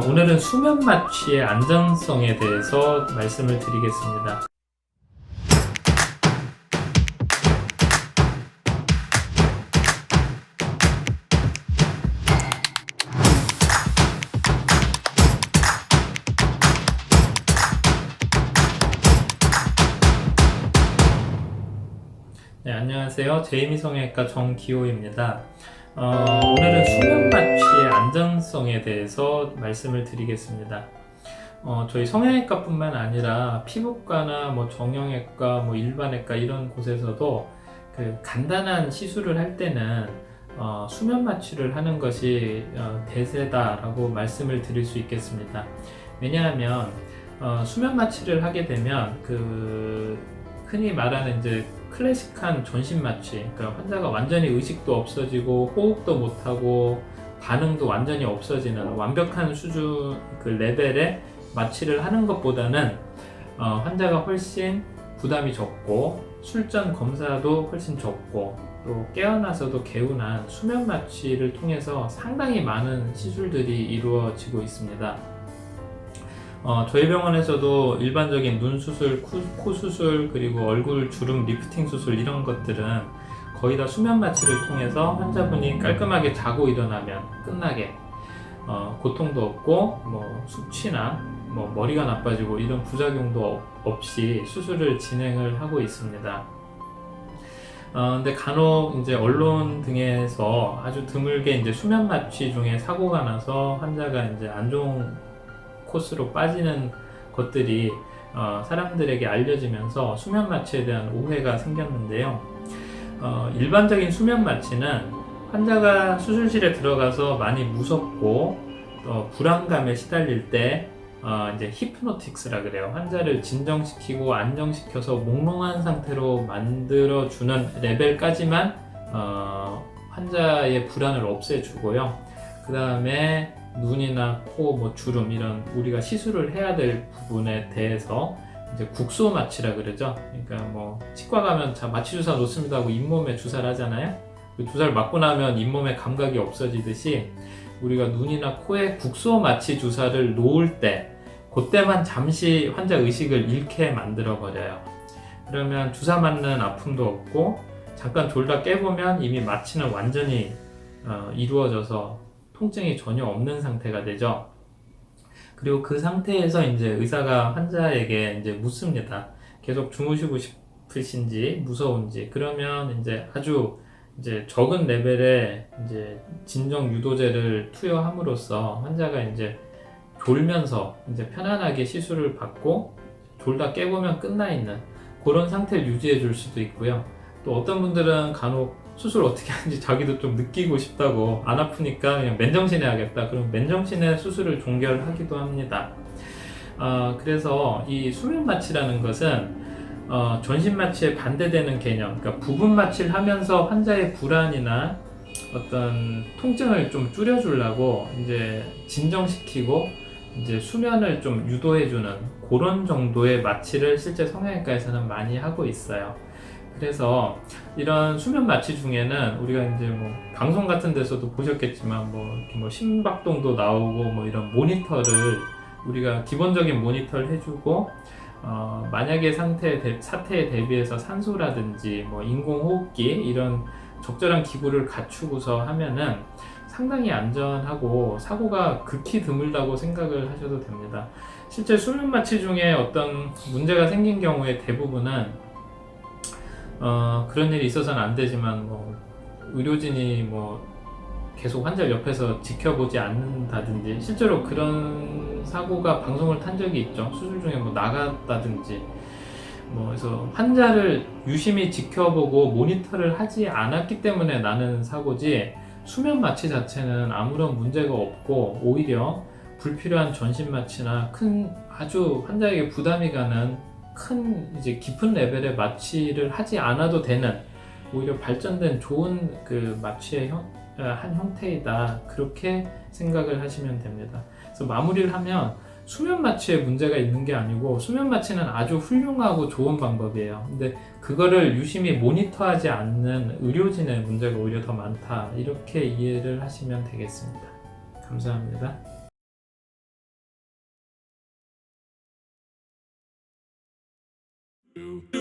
오늘은 수면 마취의 안정성에 대해서 말씀을 드리겠습니다. 네, 안녕하세요. 제이미 성형외과 정기호입니다. 오늘은 수면 마취의 안정성에 대해서 말씀을 드리겠습니다. 저희 성형외과뿐만 아니라 피부과나 정형외과, 일반외과 이런 곳에서도 그 간단한 시술을 할 때는 수면 마취를 하는 것이 대세다라고 말씀을 드릴 수 있겠습니다. 왜냐하면 수면 마취를 하게 되면 흔히 말하는 이제 클래식한 전신 마취, 그러니까 환자가 완전히 의식도 없어지고 호흡도 못하고 반응도 완전히 없어지는 완벽한 수준 레벨의 마취를 하는 것보다는 환자가 훨씬 부담이 적고 술전 검사도 훨씬 적고 또 깨어나서도 개운한 수면 마취를 통해서 상당히 많은 시술들이 이루어지고 있습니다. 저희 병원에서도 일반적인 눈 수술, 코 수술, 그리고 얼굴 주름 리프팅 수술 이런 것들은 거의 다 수면 마취를 통해서 환자분이 깔끔하게 자고 일어나면 끝나게 고통도 없고 숙취나 머리가 나빠지고 이런 부작용도 없이 수술을 진행을 하고 있습니다. 근데 간혹 이제 언론 등에서 아주 드물게 이제 수면 마취 중에 사고가 나서 환자가 이제 안 좋은 코스로 빠지는 것들이 사람들에게 알려지면서 수면 마취에 대한 오해가 생겼는데요. 일반적인 수면 마취는 환자가 수술실에 들어가서 많이 무섭고 불안감에 시달릴 때 이제 히프노틱스라 그래요. 환자를 진정시키고 안정시켜서 몽롱한 상태로 만들어주는 레벨까지만 환자의 불안을 없애주고요. 그 다음에 눈이나 코, 주름 이런 우리가 시술을 해야 될 부분에 대해서 이제 국소 마취라 그러죠. 그러니까 치과 가면 자 마취 주사 놓습니다 하고 잇몸에 주사를 하잖아요. 그 주사를 맞고 나면 잇몸에 감각이 없어지듯이 우리가 눈이나 코에 국소 마취 주사를 놓을 때 그때만 잠시 환자 의식을 잃게 만들어 버려요. 그러면 주사 맞는 아픔도 없고 잠깐 졸다 깨보면 이미 마취는 완전히 이루어져서 통증이 전혀 없는 상태가 되죠. 그리고 그 상태에서 이제 의사가 환자에게 이제 묻습니다. 계속 주무시고 싶으신지 무서운지. 그러면 이제 아주 이제 적은 레벨의 이제 진정 유도제를 투여함으로써 환자가 이제 졸면서 이제 편안하게 시술을 받고 졸다 깨보면 끝나 있는 그런 상태를 유지해 줄 수도 있고요. 또 어떤 분들은 간혹 수술 어떻게 하는지 자기도 좀 느끼고 싶다고 안 아프니까 그냥 맨정신에 하겠다. 그럼 맨정신에 수술을 종결하기도 합니다. 그래서 이 수면 마취라는 것은 전신 마취에 반대되는 개념, 그러니까 부분 마취를 하면서 환자의 불안이나 어떤 통증을 좀 줄여주려고 이제 진정시키고 이제 수면을 좀 유도해주는 그런 정도의 마취를 실제 성형외과에서는 많이 하고 있어요. 그래서 이런 수면 마취 중에는 우리가 이제 방송 같은 데서도 보셨겠지만 심박동도 나오고 이런 모니터를 우리가 기본적인 모니터를 해주고 만약에 사태에 대비해서 산소라든지 인공호흡기 이런 적절한 기구를 갖추고서 하면은 상당히 안전하고 사고가 극히 드물다고 생각을 하셔도 됩니다. 실제 수면 마취 중에 어떤 문제가 생긴 경우에 대부분은 그런 일이 있어서는 안 되지만 의료진이 계속 환자를 옆에서 지켜보지 않는다든지 실제로 그런 사고가 방송을 탄 적이 있죠. 수술 중에 나갔다든지 그래서 환자를 유심히 지켜보고 모니터를 하지 않았기 때문에 나는 사고지 수면 마취 자체는 아무런 문제가 없고 오히려 불필요한 전신 마취나 아주 환자에게 부담이 가는 이제 깊은 레벨의 마취를 하지 않아도 되는 오히려 발전된 좋은 마취의 한 형태이다. 그렇게 생각을 하시면 됩니다. 그래서 마무리를 하면 수면 마취에 문제가 있는 게 아니고 수면 마취는 아주 훌륭하고 좋은 방법이에요. 근데 그거를 유심히 모니터하지 않는 의료진의 문제가 오히려 더 많다. 이렇게 이해를 하시면 되겠습니다. 감사합니다. do do